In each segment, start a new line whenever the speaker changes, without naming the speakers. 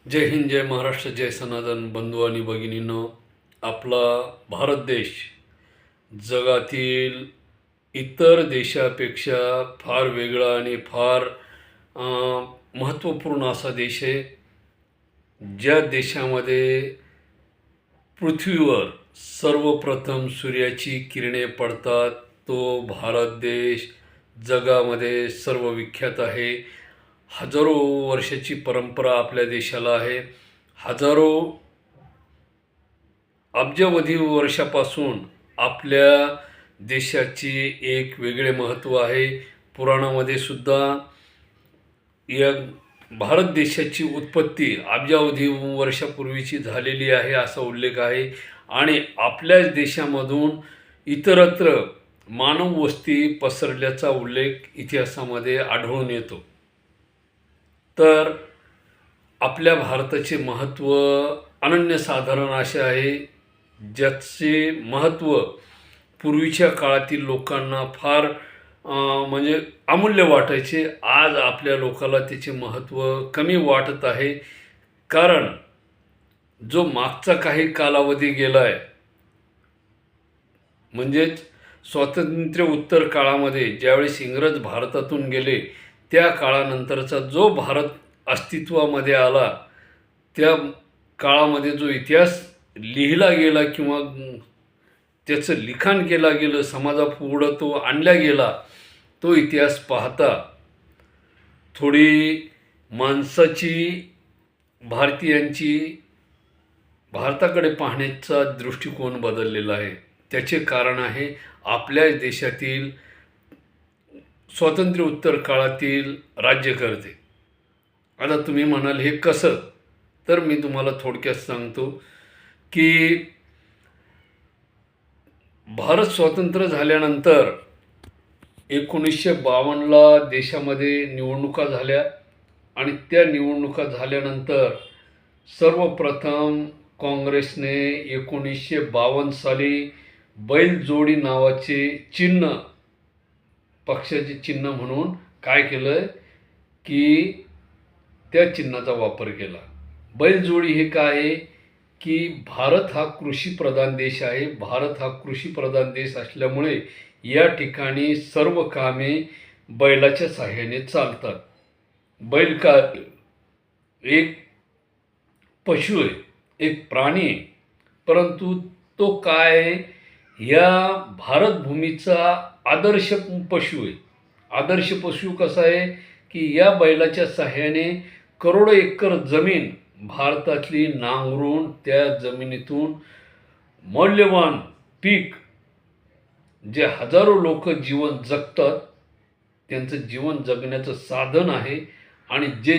जय हिंद, जय महाराष्ट्र, जय सनातन बंधू आणि भगिनींनो. आपला भारत देश जगातील इतर देशापेक्षा फार वेगळा आणि फार महत्त्वपूर्ण असा देश आहे. ज्या देशामध्ये पृथ्वीवर सर्वप्रथम सूर्याची किरणे पडतात, तो भारत देश जगामध्ये सर्वविख्यात आहे. हजारो वर्षाची परंपरा आपल्या देशाला आहे. हजारो अब्जावधी वर्षापासून आपल्या देशाची एक वेगळे महत्त्व आहे. पुराणामध्ये सुद्धा या भारत देशाची उत्पत्ती अब्जावधी वर्षापूर्वीची झालेली आहे असा उल्लेख आहे. आणि आपल्याच देशामधून इतरत्र मानव वस्ती पसरल्याचा उल्लेख इतिहासामध्ये आढळून येतो. तर आपल्या भारताचे महत्त्व अनन्यसाधारण असे आहे, ज्याचे महत्त्व पूर्वीच्या काळातील लोकांना फार म्हणजे अमूल्य वाटायचे. आज आपल्या लोकाला त्याचे महत्त्व कमी वाटत आहे. कारण जो मागचा काही कालावधी गेला आहे, म्हणजेच स्वातंत्र्य उत्तर काळामध्ये ज्यावेळेस इंग्रज भारतातून गेले, त्या काळानंतरचा जो भारत अस्तित्वामध्ये आला, त्या काळामध्ये जो इतिहास लिहिला गेला किंवा त्याचं लिखाण केलं गेलं, समाजापुढं तो आणला गेला, तो इतिहास पाहता थोडी माणसाची, भारतीयांची भारताकडे पाहण्याचा दृष्टिकोन बदललेला आहे. त्याचे कारण आहे आपल्या देशातील स्वातंत्र्य उत्तर काळातील राज्यकर्ते. आता तुम्ही म्हणाल हे कसं? तर मी तुम्हाला थोडक्यात सांगतो की भारत स्वतंत्र झाल्यानंतर 1952ला देशामध्ये निवडणुका झाल्या आणि त्या निवडणुका झाल्यानंतर सर्वप्रथम काँग्रेसने 1952 साली बैलजोडी नावाचे चिन्ह, पक्षाचे चिन्ह म्हणून काय केलं की त्या चिन्हाचा वापर केला. बैलजोडी हे काय आहे की भारत हा कृषीप्रधान देश आहे. भारत हा कृषीप्रधान देश असल्यामुळे या ठिकाणी सर्व कामे बैलाच्या सहाय्याने चालतात. बैल का एक पशु आहे, एक प्राणी आहे, परंतु तो काय आहे, या भारतभूमीचा आदर्श पशु आहे. आदर्श पशु कसा आहे की या बैलाच्या सहाय्याने करोडो एकर जमीन भारतातली नांगरून त्या जमिनीतून मौल्यवान पीक, जे हजारो लोक जीवन जगतात, त्यांचं जीवन जगण्याचं साधन आहे. आणि जे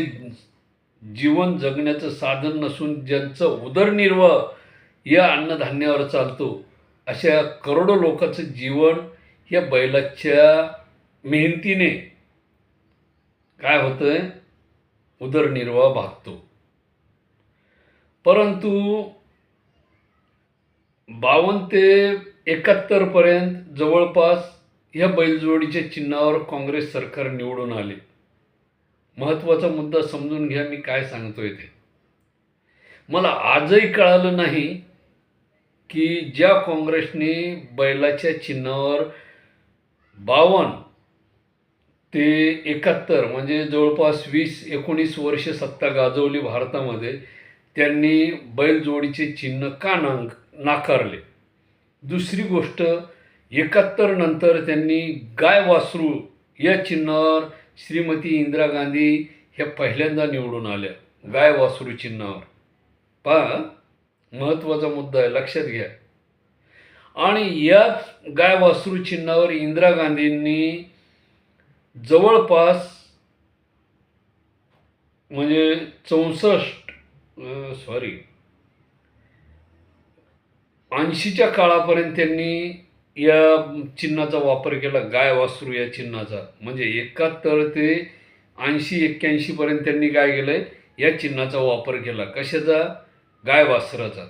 जीवन जगण्याचं साधन नसून ज्यांचं उदरनिर्वाह या अन्नधान्यावर चालतो, अशा करोडो लोकांचं जीवन या बैलाच्या मेहनतीने काय होतंय, उदरनिर्वाह भागतो. परंतु 52 ते 71 पर्यंत जवळपास ह्या बैलजोडीच्या चिन्हावर काँग्रेस सरकार निवडून आले. महत्त्वाचा मुद्दा समजून घ्या मी काय सांगतोय ते. मला आजही कळालं नाही की ज्या काँग्रेसने बैलाच्या चिन्हावर 52 ते 71 म्हणजे जवळपास 20-19 वर्ष सत्ता गाजवली भारतामध्ये, त्यांनी बैलजोडीचे चिन्ह का नाकारले? दुसरी गोष्ट, 71 नंतर त्यांनी गाय वासरू या चिन्हावर श्रीमती इंदिरा गांधी ह्या पहिल्यांदा निवडून आल्या. गाय वासरू चिन्हावर पहा, महत्त्वाचा मुद्दा आहे, लक्षात घ्या. आणि याच गाय वासरू चिन्हावर इंदिरा गांधींनी जवळपास म्हणजे 80च्या काळापर्यंत त्यांनी या चिन्हाचा वापर केला, गाय वासरू या चिन्हाचा. म्हणजे 71 ते 80-81 पर्यंत त्यांनी काय केलंय, या चिन्हाचा वापर केला. कशाचा? गाय वासराचा.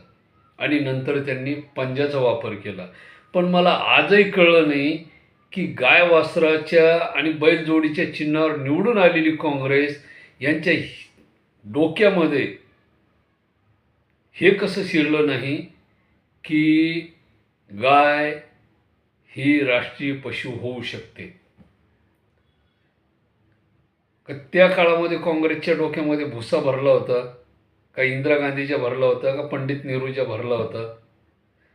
आणि नंतर त्यांनी पंजाचा वापर केला. पण मला आजही कळलं नाही की गाय वासराच्या आणि बैलजोडीच्या चिन्हावर निवडून आलेली काँग्रेस यांच्या डोक्यामध्ये हे कसं शिरलं नाही की गाय ही राष्ट्रीय पशु होऊ शकते? का त्या काळामध्ये काँग्रेसच्या डोक्यामध्ये भुसा भरला होता, का इंदिरा गांधीच्या भरला होता, का पंडित नेहरूच्या भरला होता,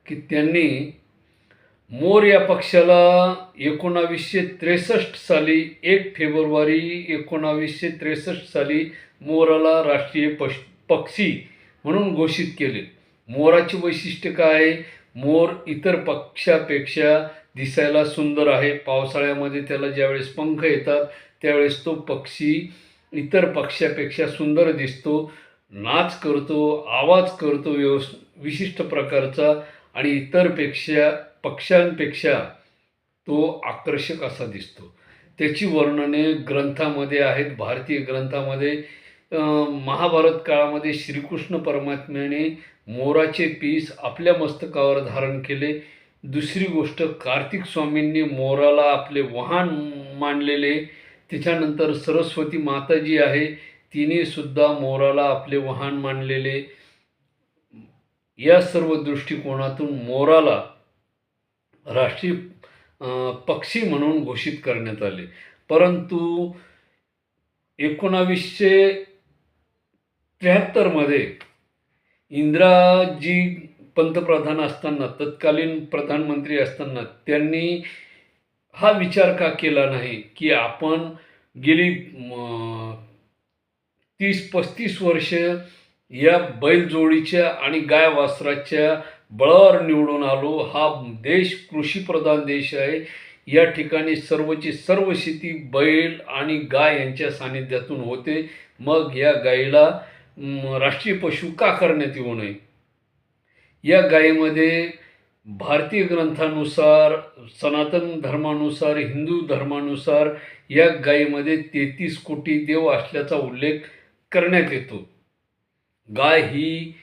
की त्यांनी मोर या पक्षाला 1963 साली 1 फेब्रुवारी 1963 साली मोराला राष्ट्रीय पक्षी म्हणून घोषित केले. मोराची वैशिष्ट्य काय आहे? मोर इतर पक्ष्यापेक्षा दिसायला सुंदर आहे. पावसाळ्यामध्ये त्याला ज्यावेळेस पंख येतात त्यावेळेस तो पक्षी इतर पक्ष्यापेक्षा सुंदर दिसतो, नाच करतो, आवाज करतो विशिष्ट प्रकारचा, आणि इतर पक्ष्यांपेक्षा तो आकर्षक असा दिसतो. त्याची वर्णने ग्रंथामध्ये आहेत. भारतीय ग्रंथामध्ये महाभारत काळामध्ये श्रीकृष्ण परमात्म्याने मोराचे पीस आपल्या मस्तकावर धारण केले. दुसरी गोष्ट, कार्तिक स्वामींनी मोराला आपले वाहन मानलेले. त्याच्यानंतर सरस्वती माता जी आहे तिने सुद्धा मोराला आपले वाहन मानलेले. या सर्व दृष्टिकोनातून मोराला राष्ट्रीय पक्षी म्हणून घोषित करण्यात आले. परंतु 1973 मध्ये इंदिराजी पंतप्रधान असताना, तत्कालीन प्रधानमंत्री असताना त्यांनी हा विचार का केला नाही की आपण गेली 30-35 वर्ष या बैलजोडीच्या आणि गाय वासराच्या बळावर निवडून आलो. हा देश कृषीप्रधान देश आहे. या ठिकाणी सर्वची सर्व शेती बैल आणि गाय यांच्या सानिध्यातून होते. मग या गायीला राष्ट्रीय पशु का करण्यात येऊ नये? या गायीमध्ये भारतीय ग्रंथानुसार, सनातन धर्मानुसार, हिंदू धर्मानुसार या गायीमध्ये 33 कोटी देव असल्याचा उल्लेख करण्यात येतो. गाय ही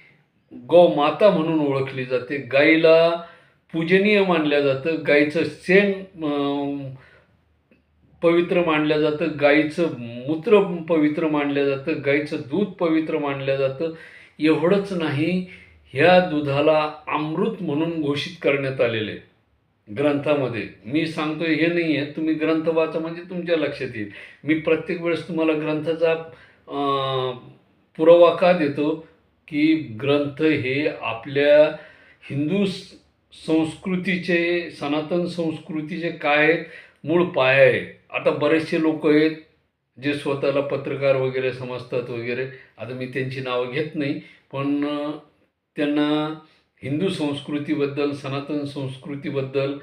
गौमाता म्हणून ओळखली जाते. गायीला पूजनीय मानलं जातं. गायीचं शेण पवित्र मानलं जातं. गायीचं मूत्र पवित्र मानलं जातं. गायीचं दूध पवित्र मानलं जातं. एवढंच नाही, ह्या दुधाला अमृत म्हणून घोषित करण्यात आलेले ग्रंथामध्ये. मी सांगतोय हे नाही आहे, तुम्ही ग्रंथ वाचा म्हणजे तुमच्या लक्षात येईल. मी प्रत्येक वेळेस तुम्हाला ग्रंथाचा पुरावा का देतो की ग्रंथ हे आपल्या हिंदू संस्कृतीचे, सनातन संस्कृतीचे काय आहेत, मूळ पाया आहे. आता बरेचसे लोक आहेत जे स्वतःला पत्रकार वगैरे समजतात वगैरे, आता मी त्यांची नावं घेत नाही, पण त्यांना हिंदू संस्कृतीबद्दल, सनातन संस्कृतीबद्दल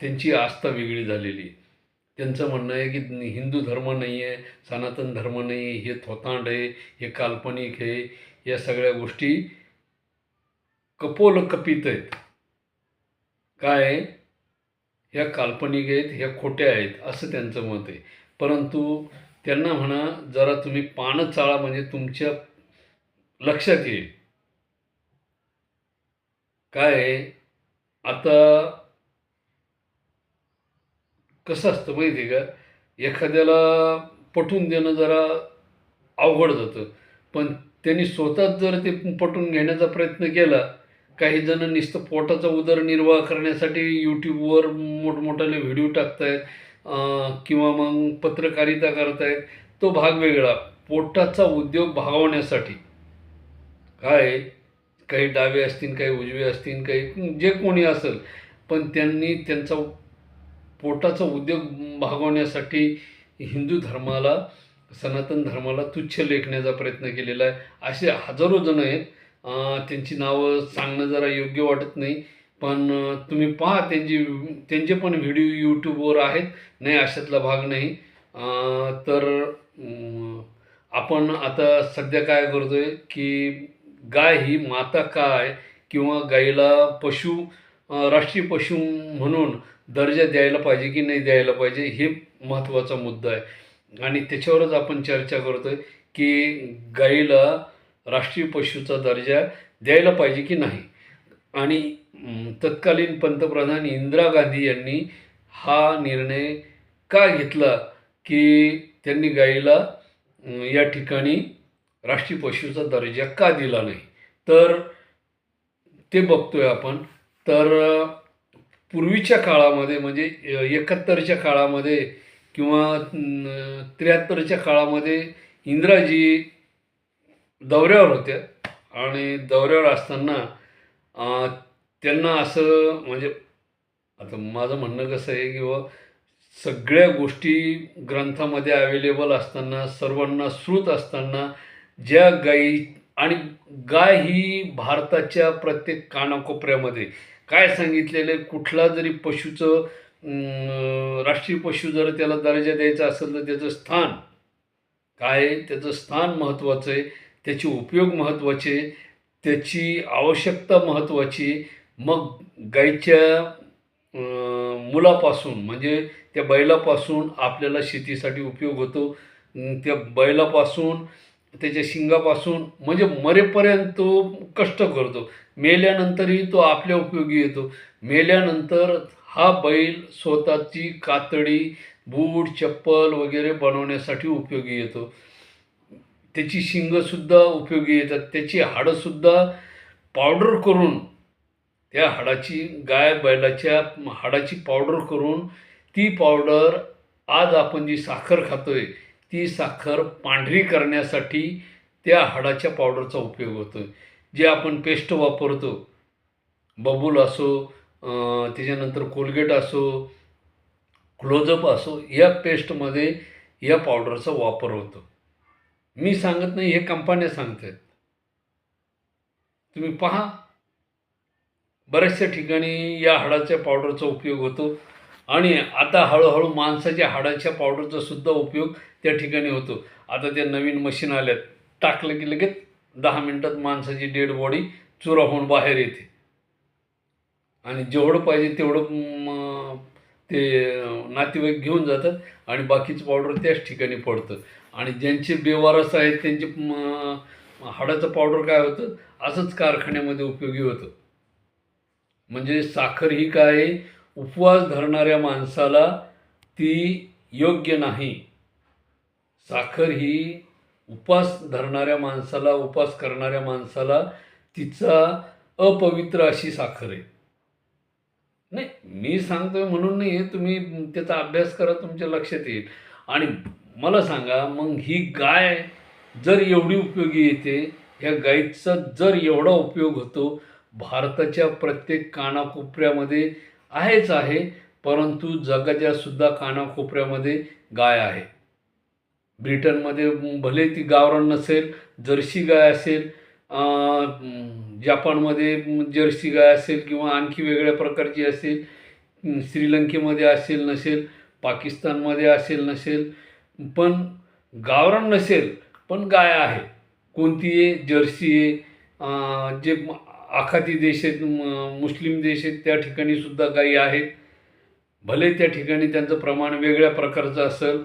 त्यांची आस्था वेगळी झालेली. त्यांचं म्हणणं आहे की हिंदू धर्म नाही आहे, सनातन धर्म नाही आहे, हे थोतांड आहे, हे काल्पनिक आहे, या सगळ्या गोष्टी कपोलकपित आहेत. काय? ह्या काल्पनिक आहेत, ह्या खोट्या आहेत, असं त्यांचं मत आहे. परंतु त्यांना म्हणा जरा तुम्ही पानं चाळा म्हणजे तुमच्या लक्षात येईल. काय? आता कसं असतं माहिती आहे का, एखाद्याला पटवून देणं जरा अवघड जातं, पण त्यांनी स्वतःच जर ते पटवून घेण्याचा प्रयत्न केला, काही जण नुसतं पोटाचा उदरनिर्वाह करण्यासाठी यूट्यूबवर मोठमोठाले व्हिडिओ टाकतायत किंवा मग पत्रकारिता करतायत, तो भाग वेगळा. पोटाचा उद्योग भागवण्यासाठी काय, काही डावे असतील, काही उजवे असतील, काही जे कोणी असेल, पण त्यांनी त्यांचा पोटाचा उद्योग भागवण्यासाठी हिंदू धर्माला, सनातन धर्माला तुच्छ लेखण्याचा प्रयत्न केलेला आहे. असे हजारो जण आहेत. त्यांची नावं सांगणं जरा योग्य वाटत नाही, पण तुम्ही पहा, त्यांचे पण व्हिडिओ यूट्यूबवर आहेत, नाही अशातला भाग नाही. तर आपण आता सध्या काय करतोय की गाय ही माता काय, किंवा गायीला राष्ट्रीय पशु म्हणून दर्जा द्यायला पाहिजे की नाही द्यायला पाहिजे, हे महत्त्वाचा मुद्दा आहे. आणि त्याच्यावरच आपण चर्चा करतोय की गायीला राष्ट्रीय पशुचा दर्जा द्यायला पाहिजे की नाही. आणि तत्कालीन पंतप्रधान इंदिरा गांधी यांनी हा निर्णय का घेतला की त्यांनी गायीला या ठिकाणी राष्ट्रीय पशुचा दर्जा का दिला नाही, तर ते बघतोय आपण. तर पूर्वीच्या काळामध्ये म्हणजे 71च्या काळामध्ये किंवा 73च्या काळामध्ये इंदिराजी दौऱ्यावर होत्या आणि दौऱ्यावर असताना अ, त्यांना असं म्हणजे आता माझं म्हणणं कसं आहे की सगळ्या गोष्टी ग्रंथामध्ये अवेलेबल असताना, सर्वांना श्रुत असताना, ज्या गायी आणि गाय ही भारताच्या प्रत्येक कानाकोपऱ्यामध्ये काय सांगितलेलं आहे, कुठला जरी पशुचं राष्ट्रीय पशु जर त्याला दर्जा द्यायचा असेल तर त्याचं स्थान काय आहे, त्याचं स्थान महत्त्वाचं आहे, त्याचे उपयोग महत्त्वाचे, त्याची आवश्यकता महत्त्वाची. मग गाईच्या मुलापासून म्हणजे त्या बैलापासून आपल्याला शेतीसाठी उपयोग होतो. त्या बैलापासून, त्याच्या शिंगापासून म्हणजे मरेपर्यंत तो कष्ट करतो. मेल्यानंतरही तो आपल्या उपयोगी येतो. मेल्यानंतर हा बैल स्वतःची कातडी, बूट, चप्पल वगैरे बनवण्यासाठी उपयोगी येतो. त्याची शिंगंसुद्धा उपयोगी येतात. त्याची हाडंसुद्धा पावडर करून त्या हाडाची बैलाच्या हाडाची पावडर करून ती पावडर आज आपण जी साखर खातोय ती साखर पांढरी करण्यासाठी त्या हाडाच्या पावडरचा उपयोग होतो. जे आपण पेस्ट वापरतो, बबूल असो, त्याच्यानंतर कोलगेट असो, क्लोजअप असो, या पेस्टमध्ये या पावडरचा वापर होतो. मी सांगत नाही, हे कंपन्या सांगत आहेत. तुम्ही पहा, बऱ्याचशा ठिकाणी या हाडाच्या पावडरचा उपयोग होतो आणि आता हळूहळू माणसाच्या हाडाच्या पावडरचा सुद्धा उपयोग त्या ठिकाणी होतो. आता त्या नवीन मशीन आल्यात, टाकलं की लगेच 10 मिनिटात माणसाची डेड बॉडी चुरा होऊन बाहेर येते आणि जेवढं पाहिजे तेवढं ते नातेवाईक घेऊन जातात आणि बाकीचं पावडर त्याच ठिकाणी पडतं. आणि ज्यांचे बेवारस आहेत त्यांचे हाडाचं पावडर काय होतं, असंच कारखान्यामध्ये उपयोगी होतं. म्हणजे साखर ही काय, उपवास धरणाऱ्या माणसाला ती योग्य नाही. साखर ही उपवास धरणाऱ्या माणसाला, उपवास करणाऱ्या माणसाला तिचा अपवित्र अशी साखर आहे. नाही, मी सांगतोय म्हणून नाही आहे, तुम्ही त्याचा अभ्यास करा, तुमच्या लक्षात येईल. आणि मला सांगा, मग ही गाय जर एवढी उपयोगी येते, ह्या गाईचा जर एवढा उपयोग होतो, भारताच्या प्रत्येक कानाकोपऱ्यामध्ये आहेच आहे, परंतु जगाच्या सुद्धा कानाकोपऱ्यामध्ये गाय आहे. ब्रिटनमध्ये भले ती गावरान नसेल, जर्सी गाय असेल, जपानमध्ये जर्सी गाय असेल किंवा आणखी वेगळ्या प्रकारची असेल, श्रीलंकेमध्ये असेल नसेल, पाकिस्तानमध्ये असेल नसेल, पण गावरान नसेल पण गाय आहे. कोणती आहे? जर्सी आहे. जे आखाती देश आहेत, मुस्लिम देश आहेत, त्या ठिकाणीसुद्धा गायी आहेत. भले त्या ठिकाणी त्यांचं प्रमाण वेगळ्या प्रकारचं असेल,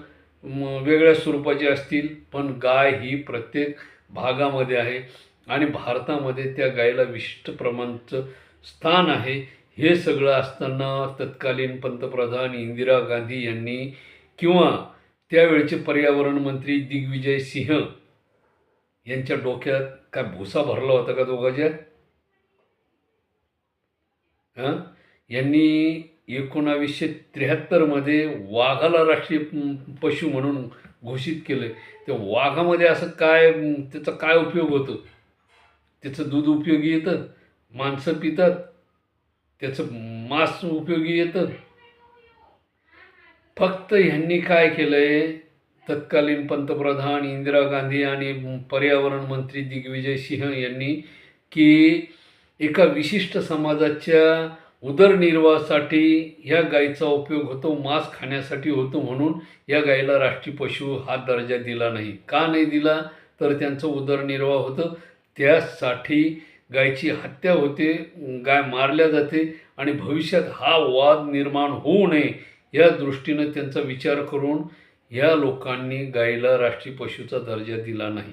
वेगळ्या स्वरूपाचे असतील, पण गाय ही प्रत्येक भागामध्ये आहे आणि भारतामध्ये त्या गायीला विशिष्ट प्रमाणाचं स्थान आहे. हे सगळं असताना तत्कालीन पंतप्रधान इंदिरा गांधी यांनी किंवा त्यावेळचे पर्यावरण मंत्री दिग्विजय सिंह यांच्या डोक्यात काय भुसा भरला होता का दोघांच्या? यांनी 1973मध्ये वाघाला राष्ट्रीय पशु म्हणून घोषित केलं. त्या वाघामध्ये असं काय, त्याचा काय उपयोग होतो? त्याचं दूध उपयोगी येतं, माणसं पितात, त्याचं मांस उपयोगी येतं. फक्त ह्यांनी काय केलं आहे, तत्कालीन पंतप्रधान इंदिरा गांधी आणि पर्यावरण मंत्री दिग्विजय सिंह यांनी, की एका विशिष्ट समाजाच्या उदरनिर्वाहासाठी ह्या गायीचा उपयोग होतो, मांस खाण्यासाठी होतो, म्हणून या गायीला राष्ट्रीय पशु हा दर्जा दिला नाही. का नाही दिला? तर त्यांचं उदरनिर्वाह होतं, त्यासाठी गायीची हत्या होते, गाय मारल्या जाते आणि भविष्यात हा वाद निर्माण होऊ नये या दृष्टीनं त्यांचा विचार करून या लोकांनी गायीला राष्ट्रीय पशुचा दर्जा दिला नाही.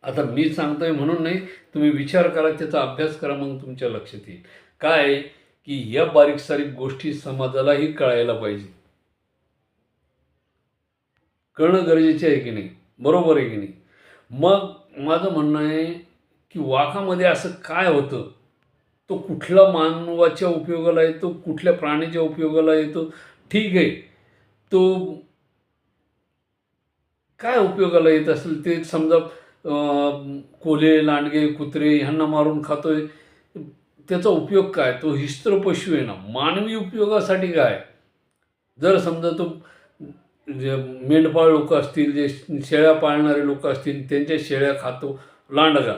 आता मी सांगतोय म्हणून नाही, तुम्ही विचार करा, त्याचा अभ्यास करा, मग तुमच्या लक्षात येईल. काय की या बारीक सारीक गोष्टी समाजालाही कळायला पाहिजे, कळणं गरजेचे आहे की नाही? बरोबर आहे की नाही? मग माझं म्हणणं आहे की वाघामध्ये असं काय होतं, तो कुठल्या मानवाच्या उपयोगाला येतो, कुठल्या प्राण्याच्या उपयोगाला येतो, ठीक आहे. तो काय उपयोगाला येत असेल ते समजा कोल्हे, लांडगे, कुत्रे ह्यांना मारून खातोय. त्याचा उपयोग काय? तो हिंस्त्र पशू आहे ना. मानवी उपयोगासाठी काय? जर समजा तो जे मेंढपाळ लोकं असतील, जे शेळ्या पाळणारे लोकं असतील, त्यांच्या शेळ्या खातो लांडगा.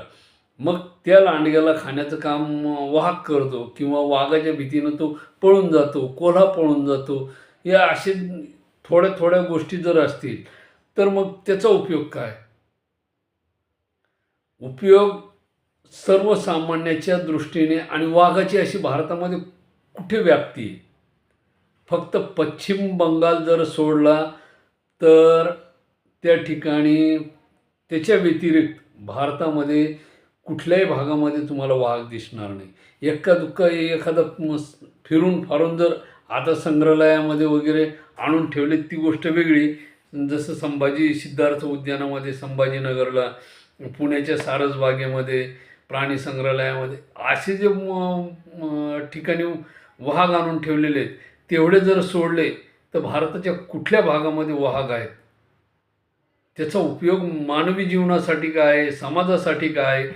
मग त्या लांडग्याला खाण्याचं काम वाघ करतो किंवा वाघाच्या भीतीनं तो पळून जातो, कोल्हा पळून जातो. या असे थोड्या-थोड्या गोष्टी जर असतील, तर मग त्याचा उपयोग काय? उपयोग सर्वसामान्याच्या दृष्टीने आणि वाघाची अशी भारतामध्ये कुठे व्याप्ती आहे? फक्त पश्चिम बंगाल जर सोडला, तर त्या ठिकाणी त्याच्या व्यतिरिक्त भारतामध्ये कुठल्याही भागामध्ये तुम्हाला वाघ दिसणार नाही. एक्का-दुक्का एखादा फिरून फारून जर आता संग्रहालयामध्ये वगैरे आणून ठेवले ती गोष्ट वेगळी. जसं संभाजी सिद्धार्थ उद्यानामध्ये संभाजीनगरला, पुण्याच्या सारसबागेमध्ये, प्राणी संग्रहालयामध्ये असे जे ठिकाणी वाघ आणून ठेवलेले आहेत, तेवढे जर सोडले तर भारताच्या कुठल्या भागामध्ये वाघ आहेत? त्याचा उपयोग मानवी जीवनासाठी काय? समाजासाठी काय?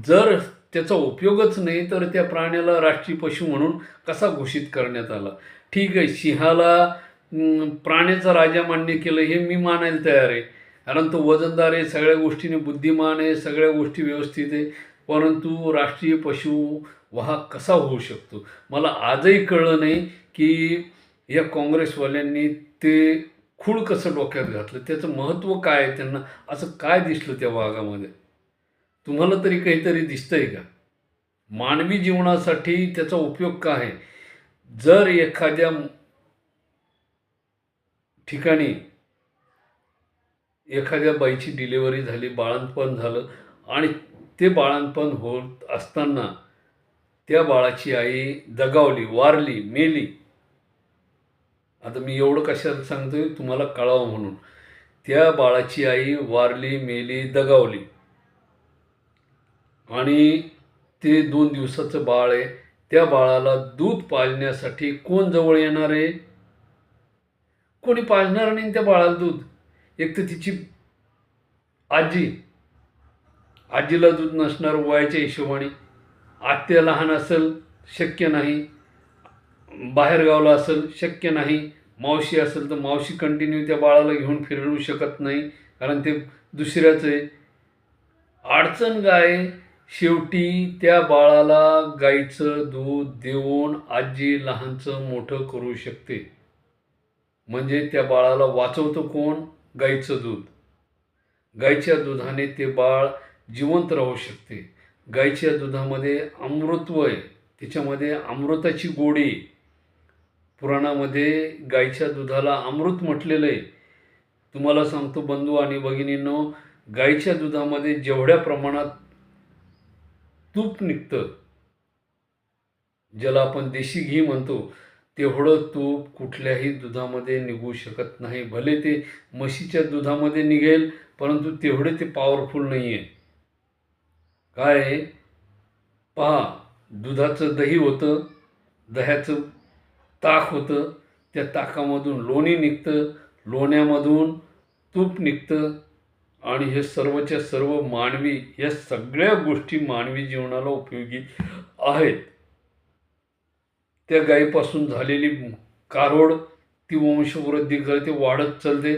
जर त्याचा उपयोगच नाही, तर त्या प्राण्याला राष्ट्रीय पशु म्हणून कसा घोषित करण्यात आला? ठीक आहे, सिंहाला प्राण्याचा राजा मान्य केलं हे मी मानायला तयार आहे. कारण तो वजनदार आहे, सगळ्या गोष्टीने बुद्धिमान आहे, सगळ्या गोष्टी व्यवस्थित आहे. परंतु राष्ट्रीय पशु वाघ कसा होऊ शकतो? मला आजही कळलं नाही की या काँग्रेसवाल्यांनी ते खूळ कसं डोक्यात घातलं? त्याचं महत्त्व काय आहे? त्यांना असं काय दिसलं त्या वाघामध्ये? तुम्हाला तरी काहीतरी दिसतंय का? मानवी जीवनासाठी त्याचा उपयोग काय आहे? जर एखाद्या ठिकाणी एखाद्या बाईची डिलिव्हरी झाली, बाळंतपण झालं आणि ते बाळंतपण होत असताना त्या बाळाची आई दगावली, वारली, मेली. आता मी एवढं कशाला सांगतोय तुम्हाला कळावं म्हणून. त्या बाळाची आई वारली, मेली, दगावली आणि ते 2 दिवसाचं बाळ आहे. त्या बाळाला दूध पाजण्यासाठी कोण जवळ येणार आहे? कोणी पाजणार नाही त्या बाळाला दूध. एक तर तिची आजी, आजीला दूध नसणार वयाच्या हिशोबाने. आत्या लहान असेल, शक्य नाही. बाहेरगावला असेल, शक्य नाही. मावशी असेल तर मावशी कंटिन्यू त्या बाळाला घेऊन फिरवू शकत नाही, कारण ते दुसऱ्याचं आहे. अडचण काय? शेवटी त्या बाळाला गाईचं दूध देऊन आजी लहानचं मोठं करू शकते. म्हणजे त्या बाळाला वाचवतं कोण? गाईचं दूध. गाईच्या दुधाने ते बाळ जिवंत राहू शकते. गाईच्या दुधामध्ये अमृतत्व आहे, त्याच्यामध्ये अमृताची गोडी. पुराणामध्ये गाईच्या दुधाला अमृत म्हटलेलं आहे. तुम्हाला सांगतो बंधू आणि भगिनींनो, गाईच्या दुधामध्ये जेवढ्या प्रमाणात तूप निघतं, ज्याला आपण देशी घी म्हणतो, तेवढं तूप कुठल्याही दुधामध्ये निघू शकत नाही. भले ते म्हशीच्या दुधामध्ये निघेल, परंतु तेवढे ते पॉवरफुल नाही आहे. काय आहे? पहा, दुधाचं दही होतं, दह्याचं ताक होतं, त्या ताकामधून लोणी निघतं, लोण्यामधून तूप निघतं आणि हे सर्वच्या सर्व मानवी, या सगळ्या गोष्टी मानवी जीवनाला उपयोगी आहेत. त्या गायीपासून झालेली कारोड ती वंशवृद्धी करते, वाढत चालते.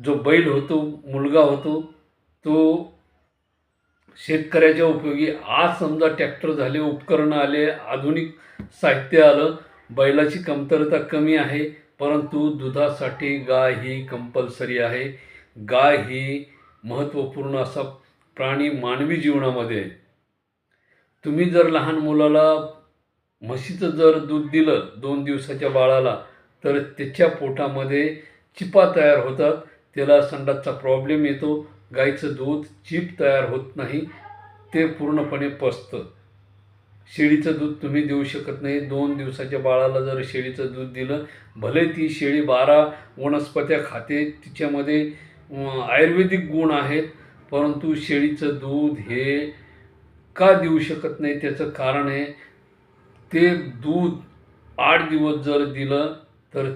जो बैल होतो, मुलगा होतो, तो शेतकऱ्याच्या उपयोगी. आज समजा ट्रॅक्टर झाले, उपकरणं आले, आधुनिक साहित्य आलं, बैलाची कमतरता कमी आहे, परंतु दुधासाठी गाय ही कंपल्सरी आहे. गाय ही महत्त्वपूर्ण असा प्राणी मानवी जीवनामध्ये आहे. तुम्ही जर लहान मुलाला म्हशीचं जर दूध दिलं 2 दिवसाच्या बाळाला, तर त्याच्या पोटामध्ये चिपा तयार होतात, त्याला संडासचा प्रॉब्लेम येतो. गाईचं दूध चीप तयार होत नाही, ते पूर्णपणे पचतं. शेळीचं दूध तुम्ही देऊ शकत नाही. 2 दिवसाच्या बाळाला जर शेळीचं दूध दिलं, भले ती शेळी 12 वनस्पत्या खाते, तिच्यामध्ये आयुर्वेदिक गुण आहेत, परंतु शेळीचं दूध हे का देऊ शकत नाही त्याचं कारण आहे, ते दूध 8 दिवस जर दिलं तर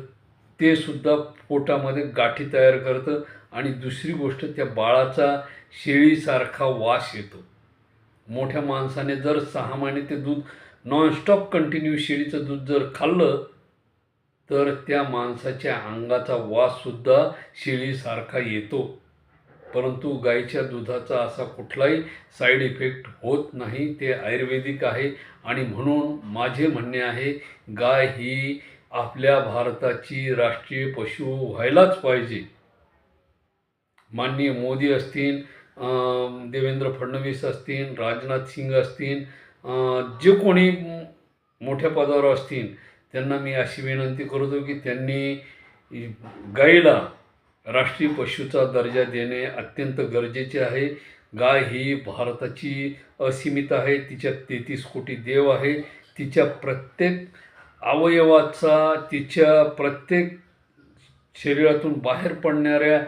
ते सुद्धा पोटामध्ये गाठी तयार करतं आणि दुसरी गोष्ट त्या बाळाचा शेळीसारखा वास येतो. मोठ्या माणसाने जर 6 महिने ते दूध नॉनस्टॉप कंटिन्यू शेळीचं दूध जर खाल्लं तर त्या माणसाच्या अंगाचा वाससुद्धा शेळीसारखा येतो. परंतु गाईच्या दुधाचा असा कुठलाही साईड इफेक्ट होत नाही. ते आयुर्वेदिक आहे आणि म्हणून माझे म्हणणे आहे, गाय ही आपल्या भारताची राष्ट्रीय पशु व्हायलाच पाहिजे. माननीय मोदी असतील, देवेंद्र फडणवीस असतील, राजनाथ सिंग असतील, जे कोणी मोठ्या पदावर असतील त्यांना मी अशी विनंती करतो की त्यांनी गाईला राष्ट्रीय पशुचा दर्जा देणे अत्यंत गरजेचे आहे. गाय ही भारताची असीमित आहे. तिच्यात 33 कोटी देव आहे. तिच्या प्रत्येक अवयवाचा, तिच्या प्रत्येक शरीरातून बाहेर पडणाऱ्या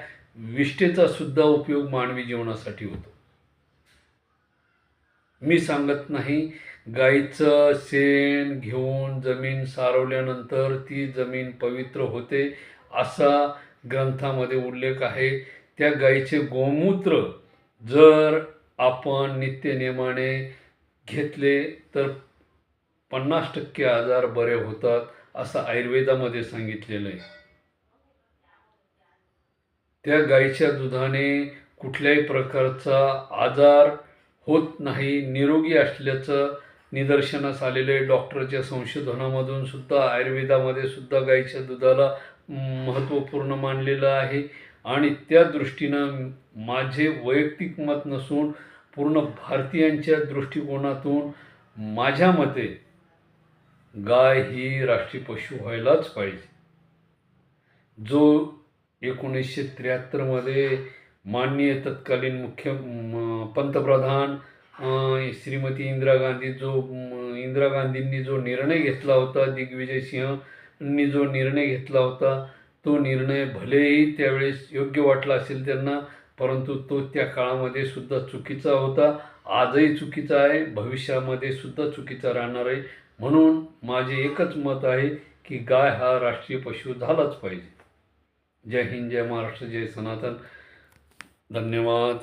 विष्ठेचा सुद्धा उपयोग मानवी जीवनासाठी होतो. मी सांगत नाही, गाईचं शेण घेऊन जमीन सारवल्यानंतर ती जमीन पवित्र होते असा ग्रंथामध्ये उल्लेख आहे. त्या गाईचे गोमूत्र जर आपण नित्यनेमाने घेतले तर 50% आजार बरे होतात असं आयुर्वेदामध्ये सांगितलेलं आहे. त्या गाईच्या दुधाने कुठल्याही प्रकारचा आजार होत नाही, निरोगी असल्याचं निदर्शनास आलेलं आहे. डॉक्टरच्या संशोधनामधून सुद्धा आयुर्वेदामध्ये सुद्धा गाईच्या दुधाला महत्त्वपूर्ण मानलेलं आहे आणि त्या दृष्टीनं माझे वैयक्तिक मत नसून पूर्ण भारतीयांच्या दृष्टिकोनातून माझ्या मते गाय ही राष्ट्रीय पशु व्हायलाच पाहिजे. जो 1973मध्ये माननीय तत्कालीन पंतप्रधान श्रीमती इंदिरा गांधींनी जो निर्णय घेतला होता, दिग्विजय सिंहनी जो निर्णय घेतला होता, तो निर्णय भलेही त्यावेळेस योग्य वाटला असेल त्यांना, परंतु तो त्या काळामध्ये सुद्धा चुकीचा होता. आजही चुकीचा आहे, भविष्यामध्ये सुद्धा चुकीचा राहणार आहे. म्हणून माझे एकच मत आहे की गाय हा राष्ट्रीय पशु झालाच पाहिजे. जय हिंद, जय महाराष्ट्र, जय सनातन. धन्यवाद.